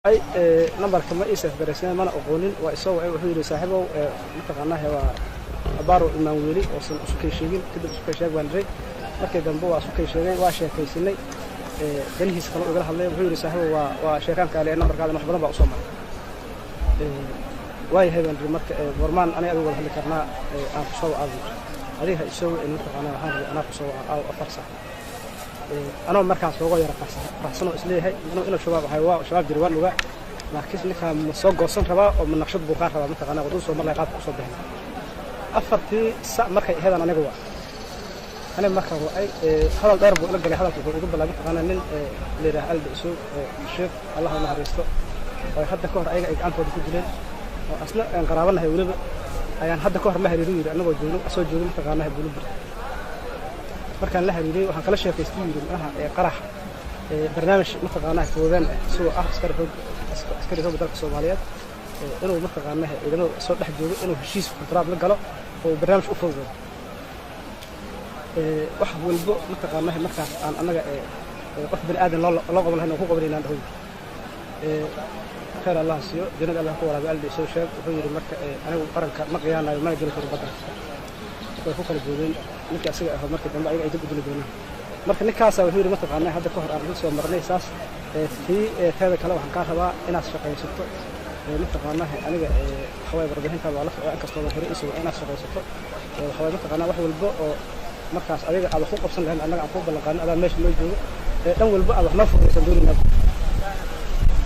أي نمبر كما إيسف درسنا ما أقولين وإسوا وحيد صاحبه متقناه هو عبارة المويلي وصل سكي شيء كده سكي شيء وانري markay dambe waa soo sheegay waa sheekaysanay danihiis kale uga hadlay wuxuu yiri saaxiibo waa sheekan kale nambarkaada wax badan baa u soo maray way hayban marka warmaan aniga adiga wada hadli karnaa aan ku soo aado adiga isoo inuu taqaanaa waxaan ana ku soo aado afar sax ana markaan soo yara qaxsano isleeyahay inuu shabaab ahay waa shabaab jiri waan uga laakiin ninka ma soo goosan rabaa oo ma naqshad buu ka rabaa mataqaanaa waduu soo marlay qaab ku soo bixin afartii sax markay heedan aniga waa أنا ما كان رأي هذا الضرب ولا قال هذا يقول بالله أنا من اللي راح ألبس سوق الشيخ الله ما هرسته وحتى كهر أي أنت ودي كجلين أصلا قرابنا هي ولد يعني حتى كهر له يريد لأنه بيجون أسود جون تقانا هي بيقولوا مركان له يريد وحنا كل شيء في استيل أنا قرح برنامج متقانا فوزان سوق عسكري هو بدرك الصوماليات إنه متقانا إنه صوت واحد يقول إنه هالشيء في التراب لقله وبرنامج أفوزان wax walbo mataqaanahay markaas aan anaga qof bini aadan loo qaban lahayn oo ku qabanayna dhaw khayr Allah siiyo jannada Allah ku waraabi aldi soo sheeg wuxuu yiri marka anigu qaranka ma qiyaanayo ma jiro badda way ku kala joogeen ninka asiga ah marka dambe ayaga ay dib u dili doonaan marka ninkaas wuxuu yiri mataqaanahay hadda ka hor aan soo marnay saas teeda kale waxaan ka rabaa inaad shaqaysato mataqaanahay aniga xaway barbaahinta waa la socon kastoo hore isoo inaad shaqaysato xaway mataqaanahay wax walbo oo markaas adiga aad ku qabsan lahayn anaga aan ku balqaan aad meesha loo joogo dhan walba aad wax ma furaysan doonina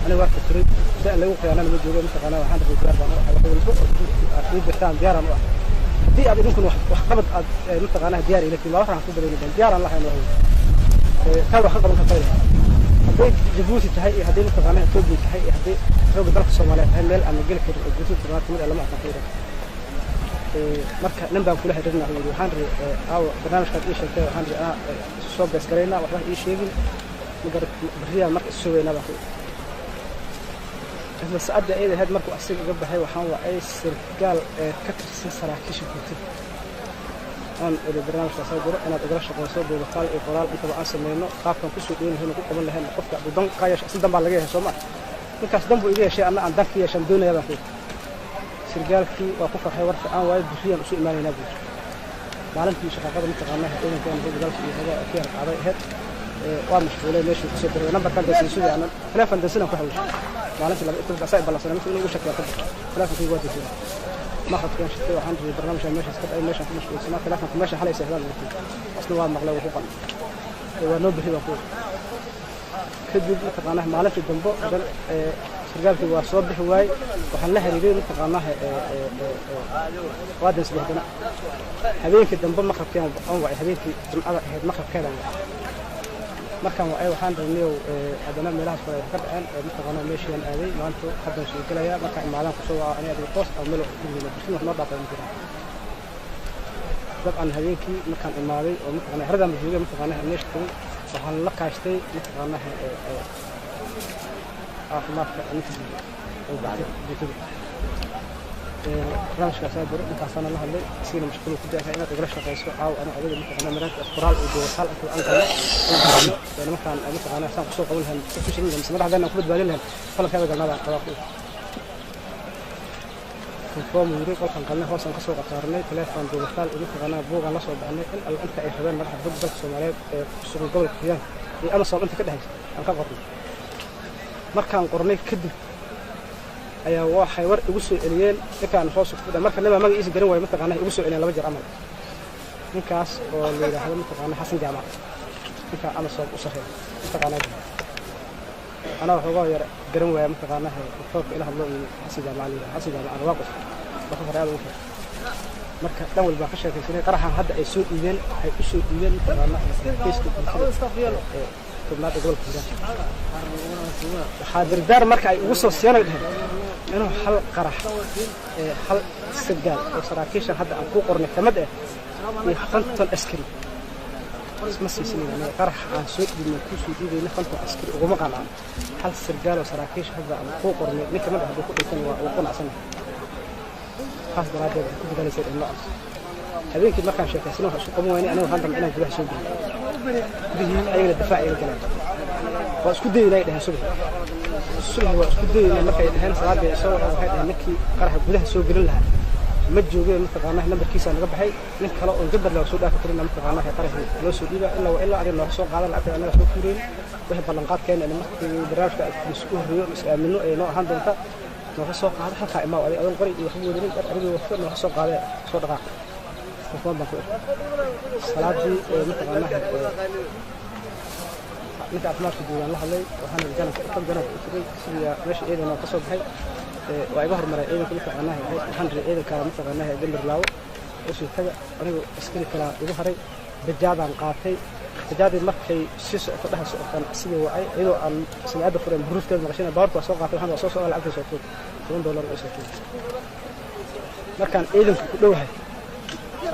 aniga waa ka tiray sida lagu qiyaanana ma joogo inta qana waxaan rabaa diyaar baan wax walba aad jirtaan diyaaran u ah hadii aad idinku wax qabad aad inta qana diyaar ilaahay ma waxaan ku baleeyay diyaaran lahayn wax taas wax qaban kartaa hadii Djibouti tahay hadii inta qana Ethiopia tahay hadii xoog dalka Soomaaliya tahay meel aan gal karo Djibouti tahay lama aqoon marka ninbaa kula xiriirna waxaan raa barnaamijka ii sheegtay waxaan raa soo gaasgareeyna waxba ii sheegin magarad bariya marka soo weynaba isla saacada ay ahayd markuu asiga uga baxay waxaan waa ay sirgaal ka tirsan saraakiisha guud aan barnaamijka soo garo inaad uga shaqeyso dowladda iyo qoraal inta aan sameeyno qaabkan ku soo dheeynahay ku qaban lahayn qofka budan qaayash si dambe laga yeesho ma ninkaas dambu iga yeeshay aan danka yeeshan doonayaba sirgaalkii waa ku farxay warka aan waay bixiyaan soo iimaanayna buu maalintii shaqada mataqaanaha inaan kan dalka iyo hada ka qaaday head waa mashquulay meesha ku soo diray number kan dadka soo yaana telefoon dasina ku xawil maalintii laga inta saay balasana inuu ugu shaqeeyo telefoon waa dadka ma xaqeen shaqada waxaan jiray barnaamijka meesha iska ay meesha ku mashquulsan telefoon meesha xalay sahlan asna waa maqlay wuxuu qan waa noo bixi waa kadib mataqaanaha maalintii dambe dan sirgaalkii waa soo bixi waay waxaan la xiriiray mataqaanaha waadan sadeexdana habeenkii dambe maqrabkeen aan waay habeenkii jumcada ahayd maqrabkeeda markaan waay waxaan rabnay adana meelaha kale ka dhaceen mataqaanaha meeshaan aaday maanta hadda soo galaya markaan imaadan ku soo aniga adiga post ama meel ku noo dhaafay dabcan habeenkii markaan imaaday oo mataqaanaha haradan joogay mataqaanaha meesha waxaan la kaashtay mataqaanaha caafimaadka intiisa oo bacda barnaamijkaas aad baro intaasana la hadlay isina mashquul ku daafay inaad uga shaqeyso caaw ana adiga mataqaanaha marka qoraal oo doorsal aan kale markaan mataqaanaha saan ku soo qaban lahayn ku shaqeyn lahayn madaxdana ku badbaadin lahayn falkaada galnada qabaaqo konform yiri qalkan qalna hoosan ka soo qatarnay telefoon doorsal iyo mataqaanaha buugan la soo baxnay in alla inta ay rabeen madaxda dalka Soomaaliyeed ee suuq gobolka Hiiraan iyo ama soo inta ka dhaxay aan ka qornay markaan qornay kadib ayaa waxay war igu soo celiyeen inkaan soo socdo marka nima magaciisa garan way mataqaanaha igu soo celiyeen laba jeer amal ninkaas oo la yiraahdo mataqaanaha Xasan Jaamac ninka ama soo u saxay mataqaanaha ana waxoogaa yar garan way mataqaanaha xogta ilaah loo Xasan Jaamac waa qof waxa faraad u marka dhan walba ka sheekaysanay qaraxan hadda ay soo dhiibeen ay u soo dhiibeen mataqaanaha Facebook tobnaad gobolka Hiiraan حاضر دار مركا ugu soo siyanay inuu hal qarax hal sagaal oo saraakiisha hadda aan ku qornay kamid ah iyo qantan askari isma siisinayna qarax aan soo dhigay ku soo dhigay qantan askari ugu maqaan hal sagaal oo saraakiisha hadda aan ku qornay nin kamid ah ku dhintan waa uu qanacsan خاص daraaddeed ku bedelaysay in la habeenkii markaan sheekaysano waxa soo qaban waynay anigu hadda inaan gudaha soo gudbiyo ayay difaac ay galeen waa isku dayay inay dhahaan subax sulh waa isku dayayna markay dhaheen salaadii soo waxay dhaheen ninkii qaraxa gudaha soo gelin lahaa ma joogeen mataqaanaa nambarkiisa naga baxay nin kale oo gabar la soo dhaafi karin mataqaanaa qaraxa loo soo dhiiba ilaa adiga noo soo qaadan lacagta anaga soo fuureen wixii ballanqaadkeena in markii barnaamijka isku horiyo is-aamino ay noo ahaan doonta noo soo qaado halka imaa adan qori iyo waxba wadin ariga waqti noo soo qaaday soo dhaqaaq qofka baan ku salaadii mataqaanaa ninka afmaarka diiwaan la hadlay waxaan janabka u tagay sidii meesha eedana ka soo baxay waa iga hormaray eedanka mataqaanaa waxaan ri eedanka mataqaanaa gambar laawo oo soo taga anigu askari kala igu haray bajaadaan qaatay bajaadii markay si socdo dhaha socdaan sidii wacay iyadoo aan sinaada furan buruufteed maqashina baarka soo qaatay waxaan soo soo lacagta soo tuur $7 oo soo tuur markaan eedanka ku dhowahay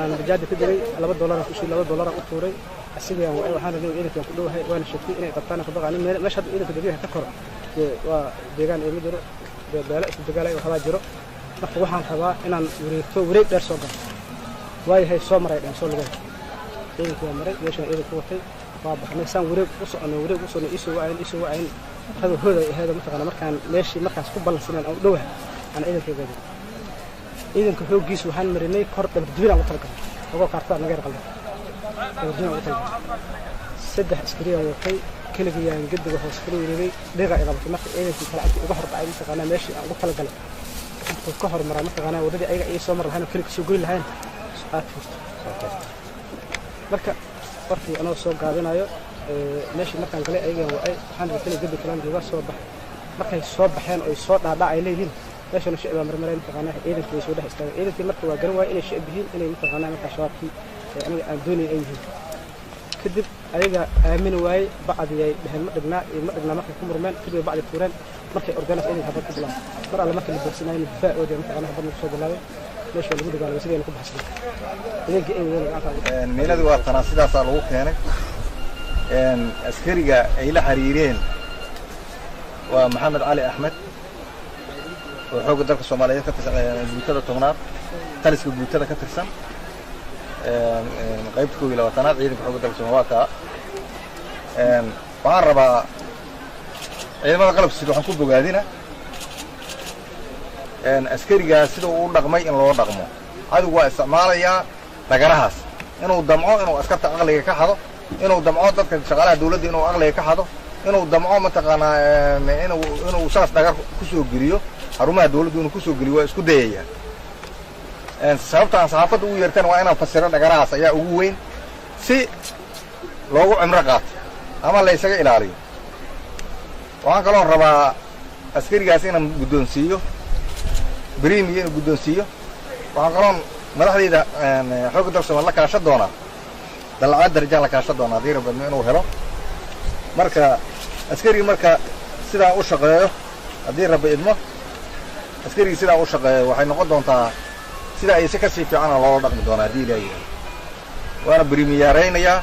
aan bajaadii ku diray $2 ku sii $2 u tuuray asiga waxaan rabay eedanka ku dhowahay waan shaqay inay qabtaan ka baqaan meesha eedanka deegaanka ka koro waa deegaan ee midiro beela isku dagaalay waxa jiro marka waxaan rabaa inaan wareeg dheer soo galo waayahay soo maray dhan soo lugay eedanka maray meesha eedanka watay waa baxnay saan wareeg u soconay isoo wacayn hada hooda hada mataqaana markaan meeshii markaas ku balansanaan oo dhowahay aan eedanka gaadhay eedanka xoogiis waxaan marinay kor dabdibin aan u talgalay oo kaartada naga qalday dabdibin aan u talgalay saddex askari oo watay كلجيان جد وحوش كلي دقة إذا بتمثل إيه في كلام وجهر بعيد مثلا ماشي أو قتل قلب الكهر مرة مثلا ودي أي سمر هنا كلك سوقي لهين ساعات فوت مركب فرتي أنا الصوب قاعدين أيوة ماشي مثلا قلي أي وأي حنا كلي جد كلام جوا صوب مركب الصوب حين أي صوت على عليهين ليش أنا شيء مرة مثلا إيه في سوده استوى إيه في مركب وجروا إيه شيء بهين إيه مثلا مثلا شاط في يعني دوني أيه كذب ayaga aamin waay bacdiyay dhahan ma dhigna markay ku murmeen kadib bacdi fuureen markay organic inay habad ku bilaan mar alla markay la boorsanayeen difaac oo deegaanka habad ku soo bilaabay meesha lagu dagaalay sideen ku baxsan idanka ay weyn meeladu waa qana sidaas lagu keenay askariga ay la xiriireen waa Maxamed Ali Ahmed oo xoog dalka Soomaaliyeed ka tirsan guutada 10aad taliska guutada ka tirsan qaybta 12aad ciidanka xoogga dalka Soomaaliya waxaan rabaa ciidamada qalabka sida waxaan ku bogaadina askariga sida uu dhaqmay in loo dhaqmo adigu waa isticmaalaya dagarahaas inuu damco inuu askarta aqliga ka xado inuu damco dadka shaqaalaha dawladda inuu aqliga ka xado inuu damco mataqaanaa inuu saas dagar ku soo geliyo xarumaha dawladda inuu ku soo geliyo waa isku dayaya sababta aan saxaafadda ugu yeertaan waa inaan fasiro dhagarahaas ayaa ugu weyn si loogu cimro qaato ama la isaga ilaaliyo waxaan kaloo rabaa askarigaas inaan guddoonsiiyo بريمي قدوسية وعقران مدحديدا xoogga dalka Soomaaliya la kaashan doona dalcad darajada la kaashan doona diir badna inuu helo marka askari marka sida uu shaqeeyo hadii rabbi idmo askari sida uu shaqeeyo waxay noqon doontaa sida ay si ka sii fiican loo dhaqmi doona hadii ilaahay waana بريمي yareynaya